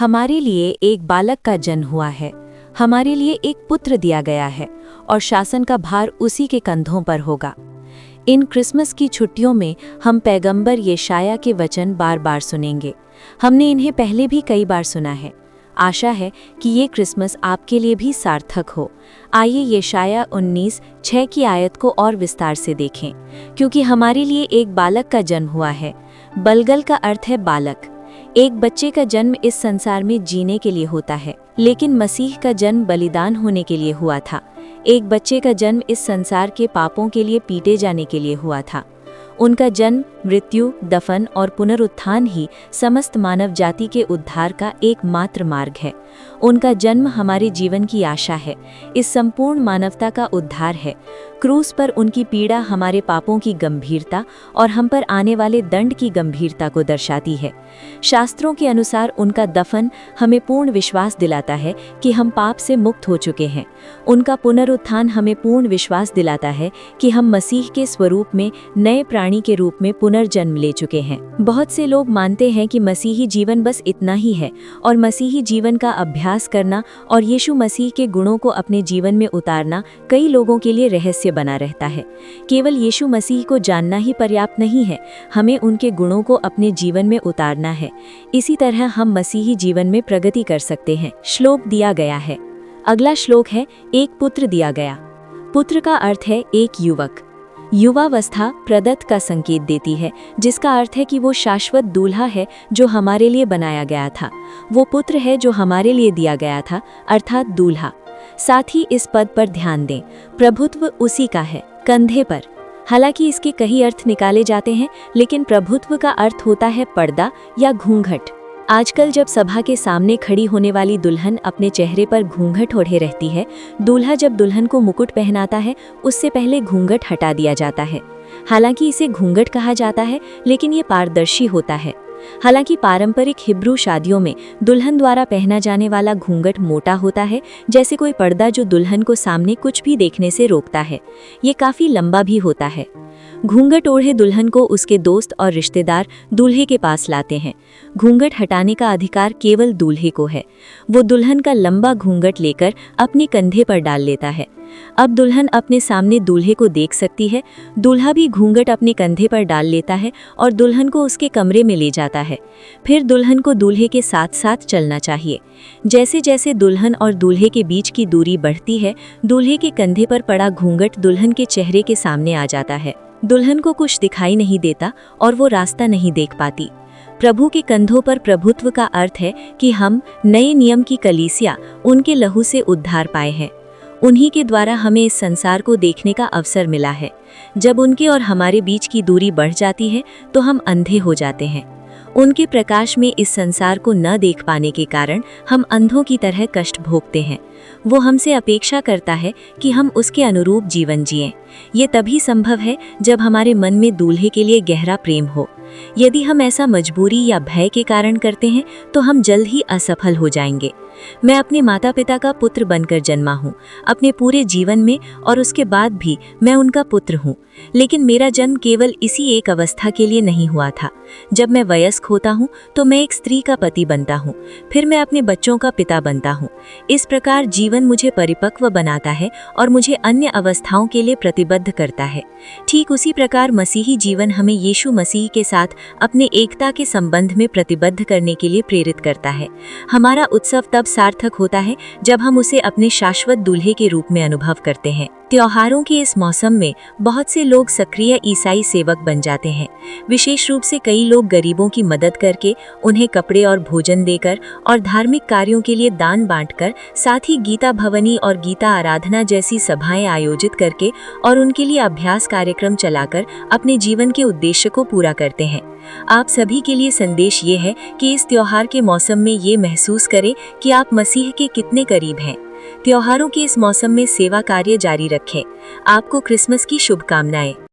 हमारे लिए एक बालक का जन्म हुआ है, हमारे लिए एक पुत्र दिया गया है और शासन का भार उसी के कंधों पर होगा। इन क्रिसमस की छुट्टियों में हम पैगंबर यशाया के वचन बार बार सुनेंगे। हमने इन्हें पहले भी कई बार सुना है। आशा है कि ये क्रिसमस आपके लिए भी सार्थक हो। आइए यशाया 19:6 की आयत को और विस्तार से देखें। क्योंकि हमारे लिए एक बालक का जन्म हुआ है। बलगल का अर्थ है बालक। एक बच्चे का जन्म इस संसार में जीने के लिए होता है, लेकिन मसीह का जन्म बलिदान होने के लिए हुआ था। एक बच्चे का जन्म इस संसार के पापों के लिए पीटे जाने के लिए हुआ था। उनका जन्म, मृत्यु, दफन और पुनरुत्थान ही समस्त मानव जाति के उद्धार का एकमात्र मार्ग है। उनका जन्म हमारे जीवन की आशा है, इस संपूर्ण मानवता का उद्धार है। क्रूस पर उनकी पीड़ा हमारे पापों की गंभीरता और हम पर आने वाले दंड की गंभीरता को दर्शाती है। शास्त्रों के अनुसार उनका दफन हमें पूर्ण विश्वास दिलाता है कि हम पाप से मुक्त हो चुके हैं। उनका पुनरुत्थान हमें पूर्ण विश्वास दिलाता है कि हम मसीह के स्वरूप में नए प्राणी के रूप में पुनर्जन्म ले चुके हैं। बहुत से लोग मानते हैं कि मसीही जीवन बस इतना ही है और मसीही जीवन का अभ्यास करना और यीशु मसीह के गुणों को अपने जीवन में उतारना कई लोगों के लिए रहस्य बना रहता है। केवल यीशु मसीह को जानना ही पर्याप्त नहीं है, हमें उनके गुणों को अपने जीवन में उतारना है। इसी तरह हम मसीही जीवन में प्रगति कर सकते हैं। श्लोक दिया गया है। अगला श्लोक है, एक पुत्र दिया गया। पुत्र का अर्थ है एक युवक। युवावस्था प्रदत्त का संकेत देती है, जिसका अर्थ है कि वो शाश्वत दूल्हा है जो हमारे लिए बनाया गया था। वो पुत्र है जो हमारे लिए दिया गया था, अर्थात दूल्हा। साथ ही इस पद पर ध्यान दें, प्रभुत्व उसी का है, कंधे पर। हालांकि इसके कई अर्थ निकाले जाते हैं, लेकिन प्रभुत्व का अर्थ होता है पर्दा या घूंघट। आजकल जब सभा के सामने खड़ी होने वाली दुल्हन अपने चेहरे पर घूंघट ओढ़े रहती है, दूल्हा जब दुल्हन को मुकुट पहनाता है, उससे पहले घूंघट हटा दिया जाता है। हालांकि इसे घूंघट कहा जाता है, लेकिन ये पारदर्शी होता है। हालांकि पारंपरिक हिब्रू शादियों में दुल्हन द्वारा पहना जाने वाला घूंघट मोटा होता है, जैसे कोई पर्दा जो दुल्हन को सामने कुछ भी देखने से रोकता है। ये काफी लंबा भी होता है। घूंघट ओढ़े दुल्हन को उसके दोस्त और रिश्तेदार दूल्हे के पास लाते हैं। घूंघट हटाने का अधिकार केवल दूल्हे को है। वो दुल्हन का लंबा घूंघट लेकर अपने कंधे पर डाल लेता है। अब दुल्हन अपने सामने दूल्हे को देख सकती है। दूल्हा भी घूंघट अपने कंधे पर डाल लेता है और दुल्हन को उसके कमरे में ले जाता है। फिर दुल्हन को दूल्हे के साथ साथ चलना चाहिए। जैसे जैसे दुल्हन और दूल्हे के बीच की दूरी बढ़ती है, दूल्हे के कंधे पर पड़ा घूंघट दुल्हन के चेहरे के सामने आ जाता है। दुल्हन को कुछ दिखाई नहीं देता और वो रास्ता नहीं देख पाती। प्रभु के कंधों पर प्रभुत्व का अर्थ है कि हम नए नियम की कलीसिया, उनके लहू से उद्धार पाए हैं। उन्हीं के द्वारा हमें इस संसार को देखने का अवसर मिला है। जब उनके और हमारे बीच की दूरी बढ़ जाती है, तो हम अंधे हो जाते हैं। उनके प्रकाश में इस संसार को न देख पाने के कारण हम अंधों की तरह कष्ट भोगते हैं। वो हमसे अपेक्षा करता है कि हम उसके अनुरूप जीवन जिएं। ये तभी संभव है जब हमारे मन में दूल्हे के लिए गहरा प्रेम हो। यदि हम ऐसा मजबूरी या भय के कारण करते हैं, तो हम जल्द ही असफल हो जाएंगे। मैं अपने माता पिता का पुत्र बनकर जन्मा हूँ, अपने पूरे जीवन में, और उसके बाद भी मैं उनका पुत्र हूँ। लेकिन मेरा जन्म केवल इसी एक अवस्था के लिए नहीं हुआ था। जब मैं वयस्क होता हूँ तो मैं एक स्त्री का पति बनता हूँ, फिर मैं अपने बच्चों का पिता बनता हूँ। इस प्रकार जीवन मुझे परिपक्व बनाता है और मुझे अन्य अवस्थाओं के लिए प्रतिबद्ध करता है। ठीक उसी प्रकार मसीही जीवन हमें यीशु मसीह के साथ अपने एकता के संबंध में प्रतिबद्ध करने के लिए प्रेरित करता है। हमारा उत्सव तब सार्थक होता है जब हम उसे अपने शाश्वत दूल्हे के रूप में अनुभव करते हैं। त्योहारों के इस मौसम में बहुत से लोग सक्रिय ईसाई सेवक बन जाते हैं। विशेष रूप से कई लोग गरीबों की मदद करके, उन्हें कपड़े और भोजन देकर और धार्मिक कार्यों के लिए दान बांटकर, साथ ही गीता भवनी और गीता आराधना जैसी सभाएं आयोजित करके और उनके लिए अभ्यास कार्यक्रम चलाकर अपने जीवन के उद्देश्य को पूरा करते हैं। आप सभी के लिए संदेश ये है कि इस त्योहार के मौसम में ये महसूस करें कि आप मसीह के कितने करीब हैं। त्योहारों के इस मौसम में सेवा कार्य जारी रखें। आपको क्रिसमस की शुभकामनाएं।